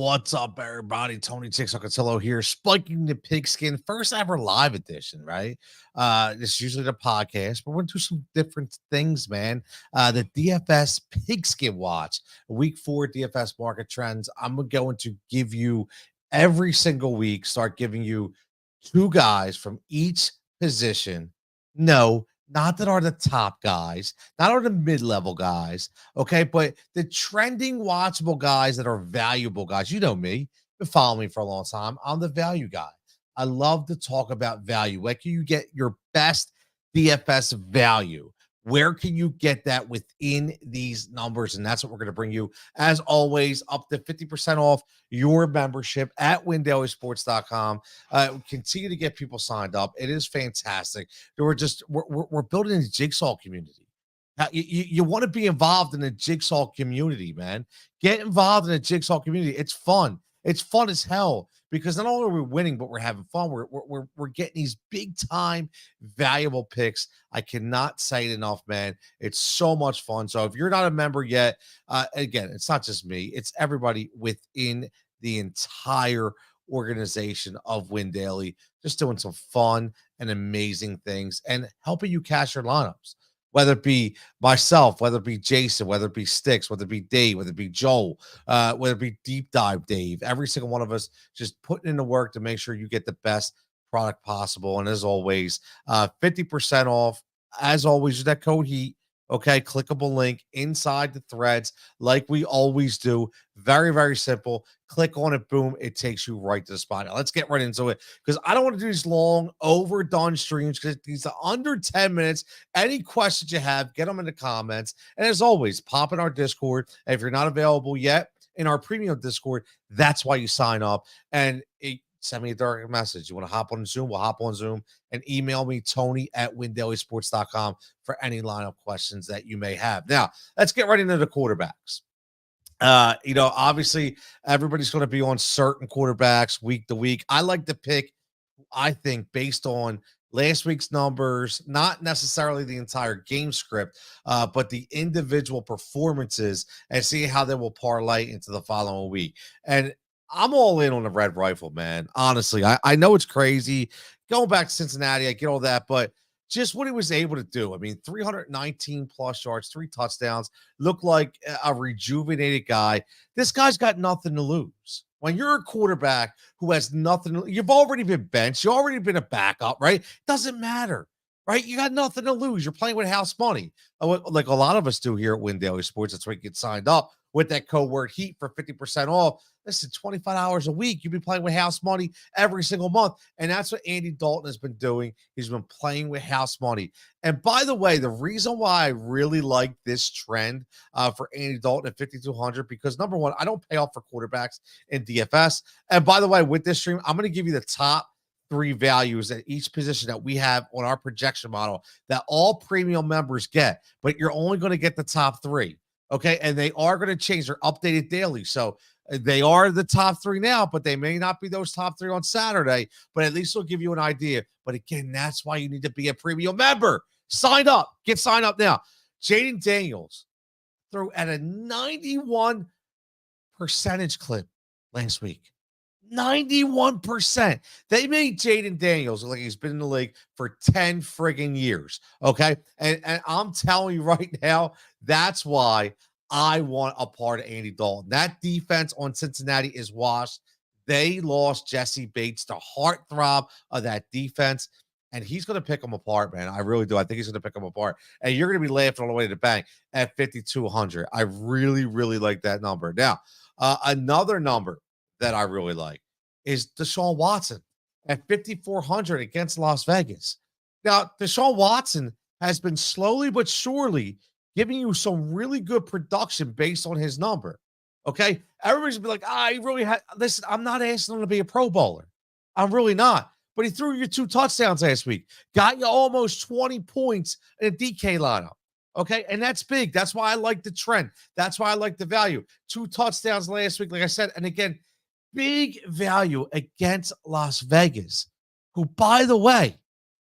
What's up, everybody? Tony Jigsaw Cutillo here, Spiking the Pigskin, first ever live edition, right? This is usually the podcast, but we're going to do some different things, man. The DFS Pigskin Watch, week 4 DFS market trends. I'm going to give you every single week, start giving you 2 guys from each position. No, not that are the top guys, not are the mid-level guys, okay, but the trending watchable guys that are valuable guys. You know me, been following me for a long time. I'm the value guy. I love to talk about value. Where can you get your best DFS value? Where can you get that within these numbers? And that's what we're going to bring you, as always, up to 50% off your membership at windailysports.com. Continue to get people signed up. It is fantastic. We're building a Jigsaw community. You want to be involved in a Jigsaw community, man. Get involved in a Jigsaw community. It's fun. It's fun as hell because not only are we winning, but we're having fun. We're getting these big time valuable picks. I cannot say it enough, man. It's so much fun. So if you're not a member yet, again, it's not just me. It's everybody within the entire organization of Win Daily, just doing some fun and amazing things and helping you cash your lineups. Whether it be myself, whether it be Jason, whether it be Sticks, whether it be Dave, whether it be Joel, whether it be Deep Dive Dave, every single one of us just putting in the work to make sure you get the best product possible. And as always, 50% off. As always, use that code HEAT. Okay, clickable link inside the threads like we always do. Very, very simple. Click on it, boom, it takes you right to the spot. Now, let's get right into it because I don't want to do these long, overdone streams because these are under 10 minutes. Any questions you have, get them in the comments. And as always, pop in our Discord. And if you're not available yet in our premium Discord, that's why you sign up. And send me a direct message. You want to hop on Zoom? We'll hop on Zoom and email me, Tony@windailysports.com for any lineup questions that you may have. Now, let's get right into the quarterbacks. Obviously, everybody's going to be on certain quarterbacks week to week. I like to pick, I think, based on last week's numbers, not necessarily the entire game script, but the individual performances and see how they will parlay into the following week. And I'm all in on the red rifle, man. Honestly, I know it's crazy. Going back to Cincinnati, I get all that, but just what he was able to do. I mean, 319 plus yards, 3 touchdowns, looked like a rejuvenated guy. This guy's got nothing to lose. When you're a quarterback who has nothing, you've already been benched. You've already been a backup, right? Doesn't matter, right? You got nothing to lose. You're playing with house money, like a lot of us do here at Win Daily Sports. That's why you get signed up with that code word HEAT for 50% off. Listen, 25 hours a week, you've been playing with house money every single month. And that's what Andy Dalton has been doing. He's been playing with house money. And by the way, the reason why I really like this trend for Andy Dalton at 5,200, because number one, I don't pay off for quarterbacks in DFS. And by the way, with this stream, I'm going to give you the top 3 values at each position that we have on our projection model that all premium members get, but you're only going to get the top 3. Okay. And they are going to change. They're updated daily. So they are the top 3 now, but they may not be those top 3 on Saturday, but at least they'll give you an idea. But again, that's why you need to be a premium member. Sign up. Get signed up now. Jaden Daniels threw at a 91% clip last week. 91%. They made Jaden Daniels look like he's been in the league for 10 friggin' years. Okay. And I'm telling you right now, that's why I want a part of Andy Dalton. That defense on Cincinnati is washed. They lost Jesse Bates, the heartthrob of that defense. And he's going to pick them apart, man. I really do. I think he's going to pick them apart. And you're going to be laughing all the way to the bank at 5,200. I really, really like that number. Now, another number that I really like is Deshaun Watson at 5,400 against Las Vegas. Now, Deshaun Watson has been slowly but surely giving you some really good production based on his number. Okay. Everybody's be like, he really had, listen, I'm not asking him to be a Pro Bowler. I'm really not. But he threw you 2 touchdowns last week, got you almost 20 points in a DK lineup. Okay. And that's big. That's why I like the trend. That's why I like the value. 2 touchdowns last week, like I said. And again, big value against Las Vegas, who, by the way,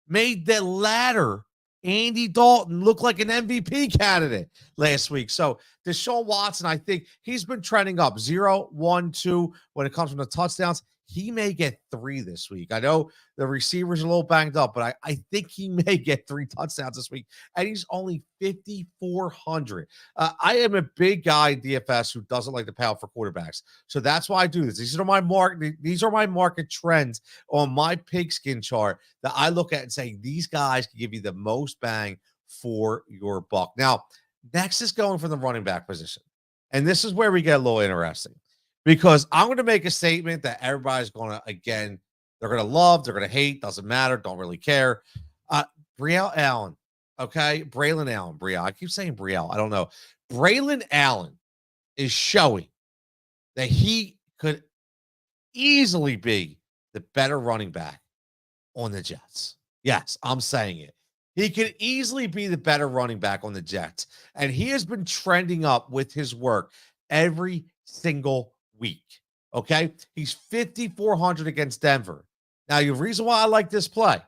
made the ladder Andy Dalton looked like an MVP candidate last week. So Deshaun Watson, I think he's been trending up 0, 1, 2 when it comes from the touchdowns. He may get 3 this week. I know the receivers are a little banged up, but I think he may get 3 touchdowns this week. And he's only 5,400. I am a big guy in DFS who doesn't like to pay out for quarterbacks. So that's why I do this. These are my market trends on my pigskin chart that I look at and say these guys can give you the most bang for your buck. Now, next is going for the running back position. And this is where we get a little interesting because I'm going to make a statement that everybody's going to, again, they're going to love, they're going to hate, doesn't matter, don't really care. Brielle Allen, okay? Braylon Allen, I keep saying Brielle, I don't know. Braylon Allen is showing that he could easily be the better running back on the Jets. Yes, I'm saying it. He could easily be the better running back on the Jets. And he has been trending up with his work every single week. Okay. He's 5,400 against Denver. Now, the reason why I like this play.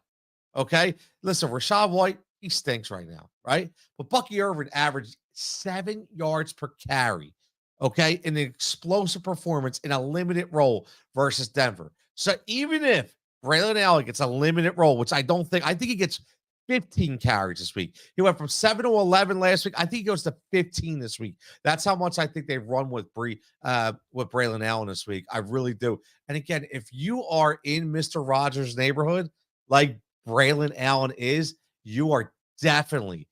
Okay. Listen, Rachaad White, he stinks right now. Right. But Bucky Irvin averaged 7 yards per carry. Okay. In an explosive performance in a limited role versus Denver. So even if Braylon Allen gets a limited role, which I think he gets 15 carries this week. He went from 7 to 11 last week. I think he goes to 15 this week. That's how much I think they've run with Braylon Allen this week. I really do. And again, if you are in Mr. Rogers' neighborhood, like Braylon Allen is, you are definitely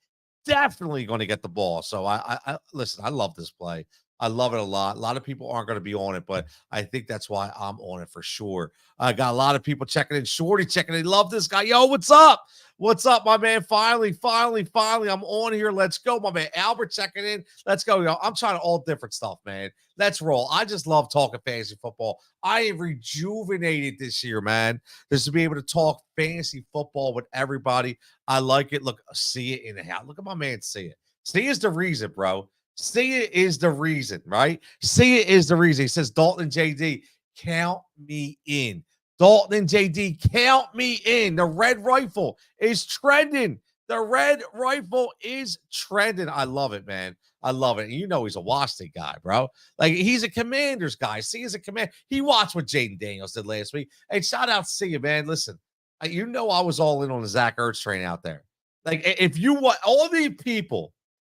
going to get the ball. So I listen, I love this play. I love it a lot. A lot of people aren't going to be on it, but I think that's why I'm on it for sure. I got a lot of people checking in. Shorty checking in. Love this guy. Yo, what's up? What's up, my man? Finally, I'm on here. Let's go, my man. Albert checking in. Let's go, yo. I'm trying all different stuff, man. Let's roll. I just love talking fantasy football. I am rejuvenated this year, man. Just to be able to talk fantasy football with everybody. I like it. Look, see it in the house. Look at my man. See it. See is the reason, bro. See it is the reason, right? See it is the reason. He says, Dalton and JD, count me in. Dalton and JD, count me in. The red rifle is trending. The red rifle is trending. I love it, man. I love it. And you know he's a Washington guy, bro. Like, he's a Commanders guy. See, he's a commander. He watched what Jaden Daniels did last week. Hey, shout out to see you, man. Listen, you know I was all in on the Zach Ertz train out there. Like, if you want all the people,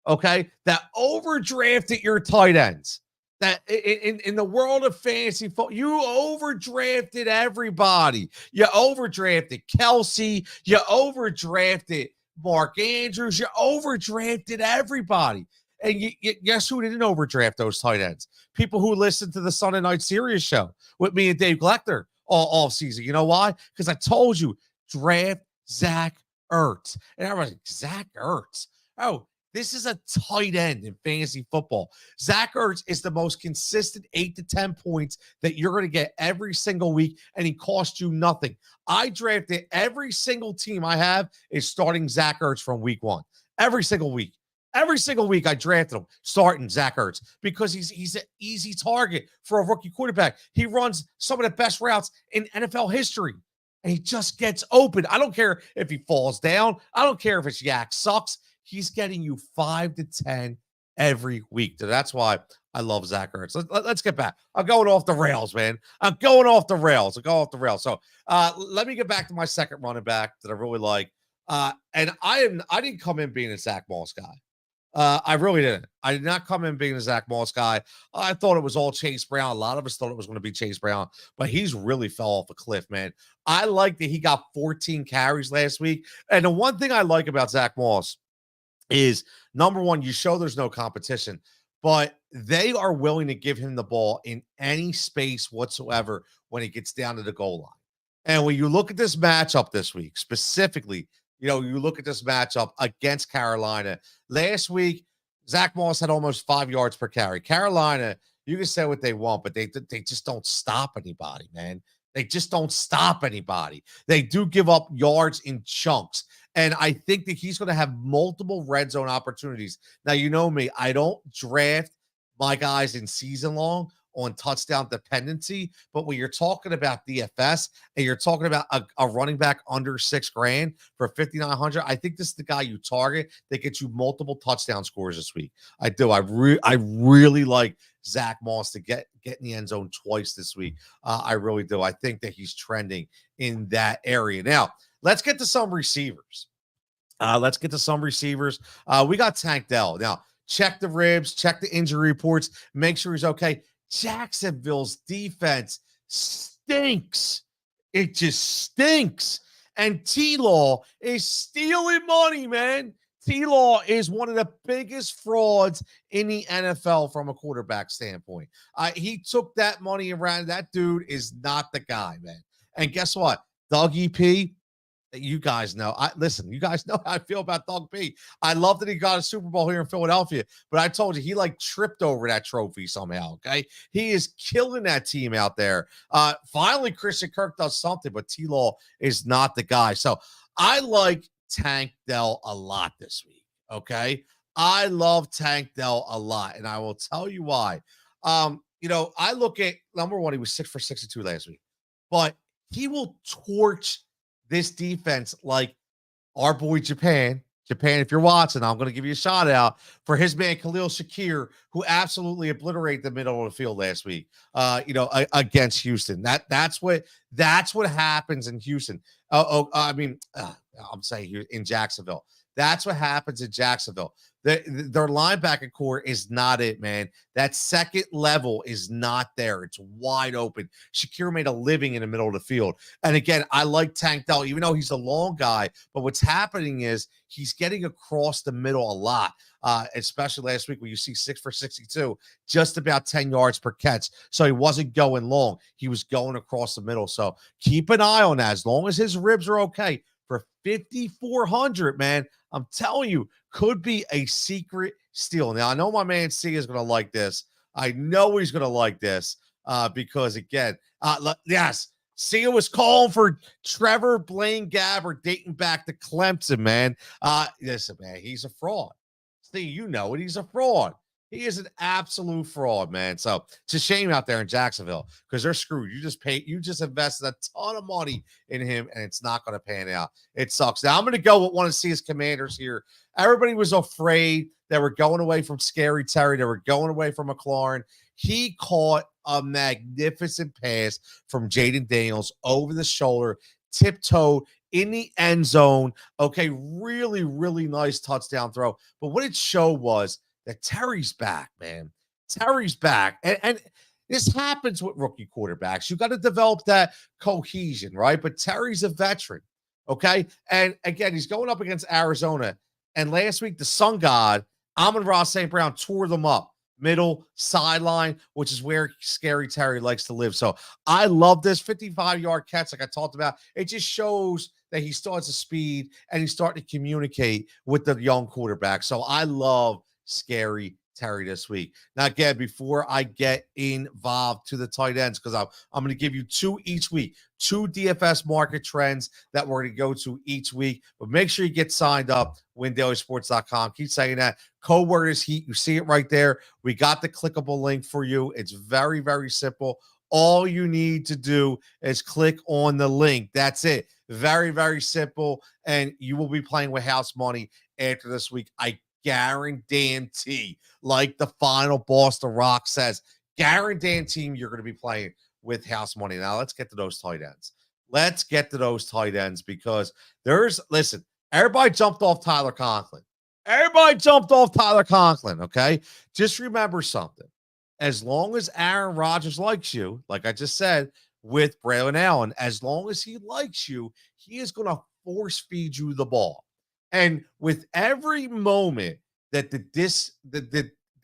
okay, that overdrafted your tight ends, that in the world of fantasy football, you overdrafted everybody. You overdrafted Kelsey. You overdrafted Mark Andrews. You overdrafted everybody. And guess who didn't overdraft those tight ends? People who listen to the Sunday Night Sirius show with me and Dave Glecter all season. You know why? Because I told you, draft Zach Ertz. And everybody's like, Zach Ertz? Oh, this is a tight end in fantasy football. Zach Ertz is the most consistent 8 to 10 points that you're going to get every single week, and he costs you nothing. I drafted every single team I have is starting Zach Ertz from week 1. Every single week. Every single week I drafted him starting Zach Ertz because he's an easy target for a rookie quarterback. He runs some of the best routes in NFL history, and he just gets open. I don't care if he falls down. I don't care if his yak sucks. He's getting you 5 to 10 every week. So that's why I love Zach Ertz. Let's get back. I'm going off the rails, man. I'm going off the rails. So let me get back to my second running back that I really like. And I didn't come in being a Zach Moss guy. I really didn't. I did not come in being a Zach Moss guy. I thought it was all Chase Brown. A lot of us thought it was going to be Chase Brown, but he's really fell off a cliff, man. I like that he got 14 carries last week. And the one thing I like about Zach Moss is, number one, you show there's no competition, but they are willing to give him the ball in any space whatsoever when he gets down to the goal line. And when you look at this matchup this week, specifically, you look at this matchup against Carolina. Last week, Zach Moss had almost 5 yards per carry. Carolina, you can say what they want, but they just don't stop anybody, man. They just don't stop anybody. They do give up yards in chunks. And I think that he's going to have multiple red zone opportunities. Now, you know me, I don't draft my guys in season long. on touchdown dependency. But when you're talking about DFS and you're talking about a running back under $6,000 for 5,900, I think this is the guy you target that gets you multiple touchdown scores this week. I do. I really like Zach Moss to get in the end zone twice this week. I really do. I think that he's trending in that area. Now, let's get to some receivers. We got Tank Dell. Now, check the ribs, check the injury reports, make sure he's okay. Jacksonville's defense stinks. It just stinks. And T-Law is stealing money, man. T-Law is one of the biggest frauds in the NFL from a quarterback standpoint. He took that money around. That dude is not the guy, man. And guess what? Dougie P, you guys know. You guys know how I feel about Doug P. I love that he got a Super Bowl here in Philadelphia, but I told you he tripped over that trophy somehow. Okay, he is killing that team out there. Finally, Christian Kirk does something, but T-Law is not the guy. So I like Tank Dell a lot this week. Okay, I love Tank Dell a lot, and I will tell you why. I look at number one, he was 6 for 62 last week, but he will torch this defense like our boy Japan, if you're watching, I'm going to give you a shout out for his man Khalil Shakir, who absolutely obliterated the middle of the field last week. Against Houston. That's what happens in Houston. I'm saying here in Jacksonville. That's what happens in Jacksonville. Their linebacker core is not it, man. That second level is not there. It's wide open. Shakir made a living in the middle of the field. And again, I like Tank Dell, even though he's a long guy. But what's happening is he's getting across the middle a lot, especially last week when you see 6 for 62, just about 10 yards per catch. So he wasn't going long. He was going across the middle. So keep an eye on that. As long as his ribs are okay, for 5,400, man, I'm telling you, could be a secret steal. Now, I know my man C is going to like this. I know he's going to like this because, again, yes, Sia was calling for Trevor Blaine Gabbert dating back to Clemson, man. Listen, man, he's a fraud. Steve, you know it. He's a fraud. He is an absolute fraud, man. So it's a shame out there in Jacksonville because they're screwed. You just invested a ton of money in him, and it's not going to pan out. It sucks. Now I'm going to go with one of Sia's commanders here. Everybody was afraid that we're going away from Scary Terry. They were going away from McLaurin. He caught a magnificent pass from Jaden Daniels over the shoulder, tiptoed in the end zone. Okay, really, really nice touchdown throw. But what it showed was that Terry's back, man. Terry's back. And this happens with rookie quarterbacks. You got to develop that cohesion, right? But Terry's a veteran, okay? And again, he's going up against Arizona. And last week, the Sun God, Amon-Ra St. Brown, tore them up. Middle, sideline, which is where Scary Terry likes to live. So I love this 55-yard catch like I talked about. It just shows that he starts to speed and he's starting to communicate with the young quarterback. So I love Scary Terry this week. Now, again, before I get involved to the tight ends, because I'm going to give you two each week, two DFS market trends that we're going to go to each week. But make sure you get signed up, windailysports.com. Keep saying that. Code word is HEAT. You see it right there. We got the clickable link for you. It's very, very simple. All you need to do is click on the link. That's it. Very, very simple. And you will be playing with house money after this week. I guarantee, like the final boss, The Rock says, guarantee you're going to be playing with house money. Now, let's get to those tight ends. Because listen, everybody jumped off Tyler Conklin. Okay? Just remember something. As long as Aaron Rodgers likes you, like I just said with Braylon Allen, as long as he likes you, he is going to force feed you the ball. And with every moment that the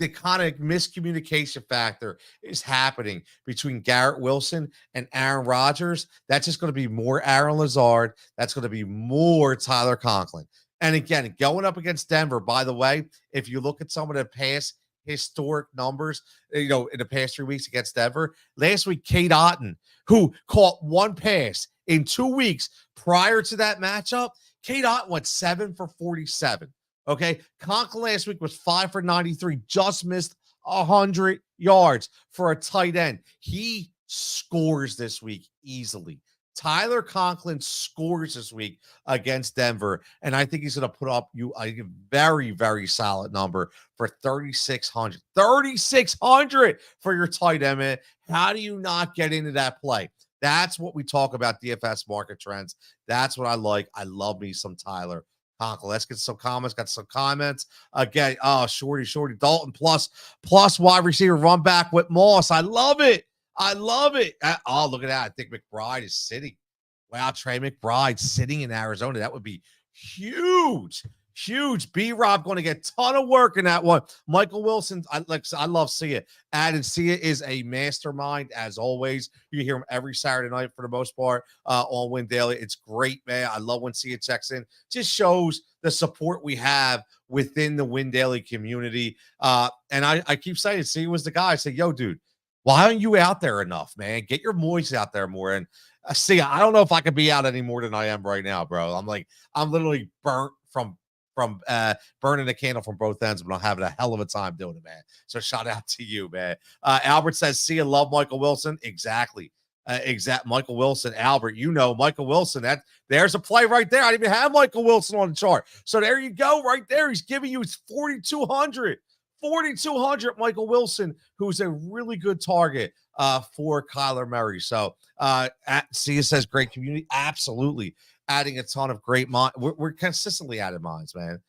kind of miscommunication factor is happening between Garrett Wilson and Aaron Rodgers, that's just going to be more Aaron Lazard. That's going to be more Tyler Conklin. And again, going up against Denver, by the way, if you look at some of the past historic numbers, in the past 3 weeks against Denver, last week, Cade Otton, who caught one pass in 2 weeks prior to that matchup, Cade Otton went 7 for 47. Okay. Conklin last week was 5 for 93, just missed 100 yards for a tight end. He scores this week easily. Tyler Conklin scores this week against Denver, and I think he's going to put up you a very, very solid number for 3,600. 3,600 for your tight end, man. How do you not get into that play? That's what we talk about DFS market trends. That's what I like. I love me some Tyler Conklin. Let's get some comments. Got some comments. Again, Shorty Dalton plus wide receiver run back with Moss. I love it. I love it. Oh, look at that. I think McBride is sitting. Wow, Trey McBride sitting in Arizona. That would be huge. Huge. B-Rob going to get a ton of work in that one. Michael Wilson, I love Sia. And Sia is a mastermind, as always. You hear him every Saturday night for the most part on Win Daily. It's great, man. I love when Sia checks in. Just shows the support we have within the Win Daily community. And I keep saying, Sia was the guy. I say, yo, dude, why aren't you out there enough, man? Get your moist out there more. And see, I don't know if I could be out any more than I am right now, bro. I'm literally burnt from burning the candle from both ends, but I'm having a hell of a time doing it, man. So shout out to you, man. Albert says, see you love Michael Wilson. Exactly. Michael Wilson, Albert, Michael Wilson. There's a play right there. I didn't even have Michael Wilson on the chart. So there you go, right there. He's giving you 4,200. 4,200, Michael Wilson, who's a really good target for Kyler Murray. So Sia says great community. Absolutely. Adding a ton of great minds. We're consistently adding minds, man.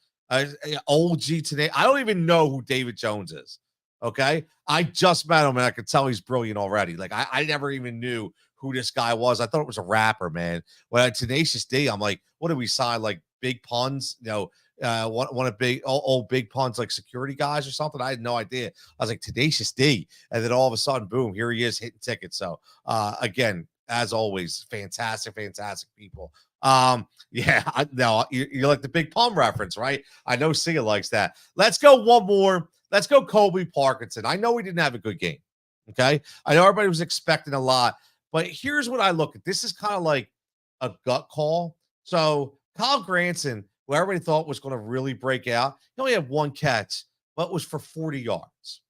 OG today. I don't even know who David Jones is. Okay. I just met him and I could tell he's brilliant already. Like I never even knew who this guy was. I thought it was a rapper, man. When Tenacious D, I'm like, what did we sign? Like Big Puns, one of big old Big Puns, like security guys or something. I had no idea. I was like, Tenacious D. And then all of a sudden, boom, here he is hitting tickets. So again, as always, fantastic people. Yeah, you like the Big Pun reference, right? I know Sia likes that. Let's go one more. Let's go Colby Parkinson. I know we didn't have a good game. Okay. I know everybody was expecting a lot, but here's what I look at. This is kind of like a gut call. So Kyle Granson, who everybody thought was going to really break out, he only had one catch, but it was for 40 yards.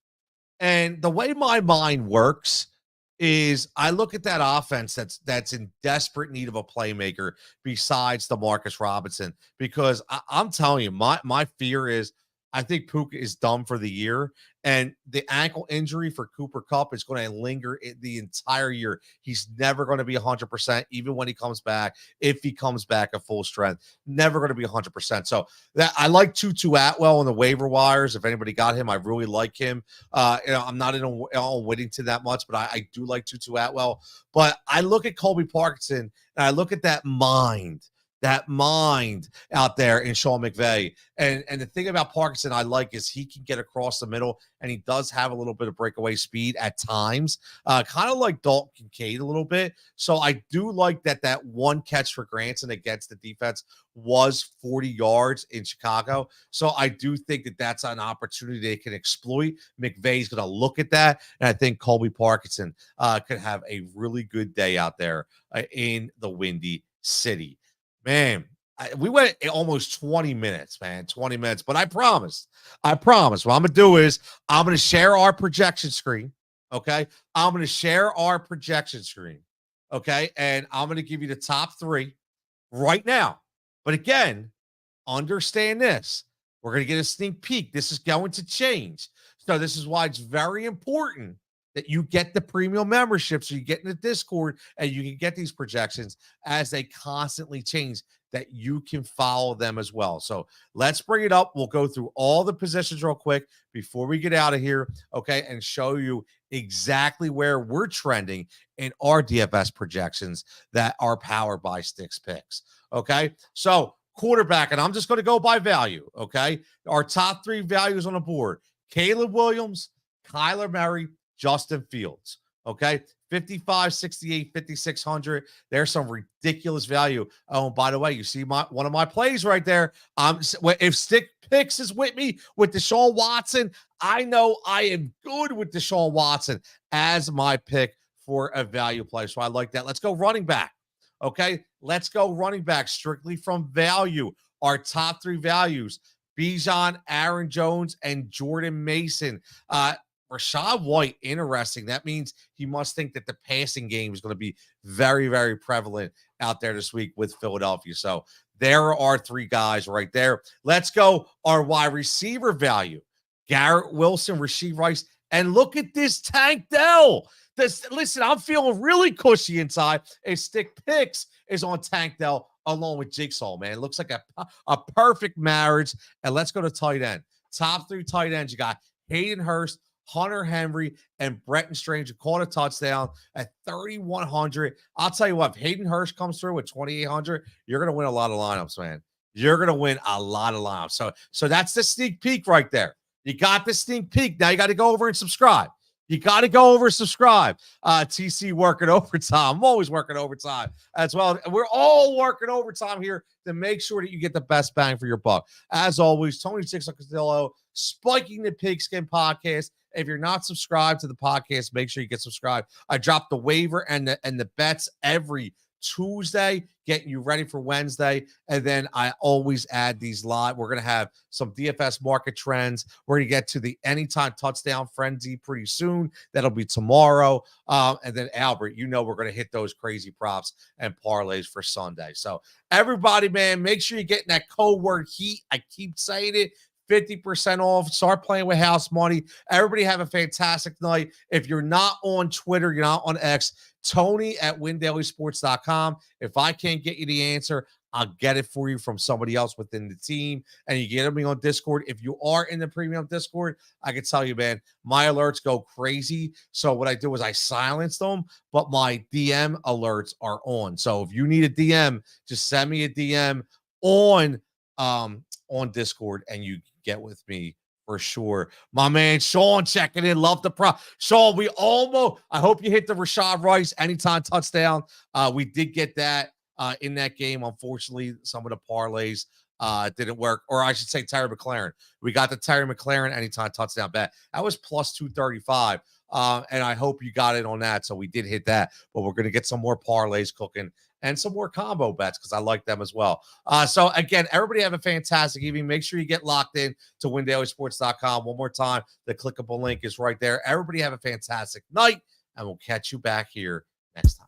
And the way my mind works is I look at that offense that's in desperate need of a playmaker besides DeMarcus Robinson, because I'm telling you, my fear is I think Puka is done for the year, and the ankle injury for Cooper Kupp is going to linger the entire year. He's never going to be 100%, even when he comes back. If he comes back at full strength, never going to be 100%. So I like Tutu Atwell on the waiver wires. If anybody got him, I really like him. I'm not in on Whittington that much, but I do like Tutu Atwell. But I look at Colby Parkinson and I look at that mind out there in Sean McVay. And the thing about Parkinson I like is he can get across the middle, and he does have a little bit of breakaway speed at times, kind of like Dalton Kincaid a little bit. So I do like that one catch for Granson against the defense was 40 yards in Chicago. So I do think that's an opportunity they can exploit. McVay's going to look at that, and I think Colby Parkinson could have a really good day out there in the Windy City. Man, we went almost 20 minutes, man, 20 minutes. But I promise. What I'm going to do is I'm going to share our projection screen, okay? I'm going to share our projection screen, okay? And I'm going to give you the top three right now. But again, understand this. We're going to get a sneak peek. This is going to change. So this is why it's very important that you get the premium membership, so you get in the Discord and you can get these projections as they constantly change, that you can follow them as well. So let's bring it up. We'll go through all the positions real quick before we get out of here, okay, and show you exactly where we're trending in our DFS projections that are powered by Sticks Picks, okay? So quarterback, and I'm just going to go by value, okay? Our top three values on the board: Caleb Williams, Kyler Murray, Justin Fields, okay? 55, 68, 5,600. There's some ridiculous value. Oh, by the way, you see one of my plays right there. If Stick Picks is with me with Deshaun Watson, I know I am good with Deshaun Watson as my pick for a value play. So I like that. Let's go running back, okay? Let's go running back strictly from value. Our top three values: Bijan, Aaron Jones, and Jordan Mason. Rachaad White, interesting. That means he must think that the passing game is going to be very, very prevalent out there this week with Philadelphia. So there are 3 guys right there. Let's go our wide receiver value. Garrett Wilson, Rashee Rice, and look at this Tank Dell. Listen, I'm feeling really cushy inside. A Stick Picks is on Tank Dell along with Jigsaw, man. It looks like a perfect marriage. And let's go to tight end. Top 3 tight ends. You got Hayden Hurst, Hunter Henry, and Brenton Strange, who caught a touchdown at 3,100. I'll tell you what, if Hayden Hurst comes through with 2,800, you're going to win a lot of lineups, man. You're going to win a lot of lineups. So that's the sneak peek right there. You got the sneak peek. Now you got to go over and subscribe. You got to go over and subscribe. TC working overtime. I'm always working overtime as well. We're all working overtime here to make sure that you get the best bang for your buck. As always, Tony Jigsaw Cutillo, Spiking the Pigskin podcast. If you're not subscribed to the podcast, make sure you get subscribed. I drop the waiver and the bets every Tuesday, getting you ready for Wednesday. And then I always add these live. We're going to have some DFS market trends. We're going to get to the anytime touchdown frenzy pretty soon. That'll be tomorrow. And then Albert, we're going to hit those crazy props and parlays for Sunday. So everybody, man, make sure you're getting that code word HEAT. I keep saying it. 50% off. Start playing with house money. Everybody have a fantastic night. If you're not on Twitter, you're not on X, Tony at WinDailySports.com. If I can't get you the answer, I'll get it for you from somebody else within the team. And you get me on Discord. If you are in the premium Discord, I can tell you, man, my alerts go crazy. So what I do is I silence them, but my DM alerts are on. So if you need a DM, just send me a DM on Discord and you get with me for sure. My man Sean checking in. Love the prop. Sean, I hope you hit the Rashad Rice anytime touchdown. We did get that in that game. Unfortunately, some of the parlays didn't work, or I should say Terry McLaurin. We got the Terry McLaurin anytime touchdown bet. That was plus 235. And I hope you got it on that. So we did hit that, but we're going to get some more parlays cooking and some more combo bets because I like them as well. So again, everybody have a fantastic evening. Make sure you get locked in to WinDailySports.com. One more time, the clickable link is right there. Everybody have a fantastic night, and we'll catch you back here next time.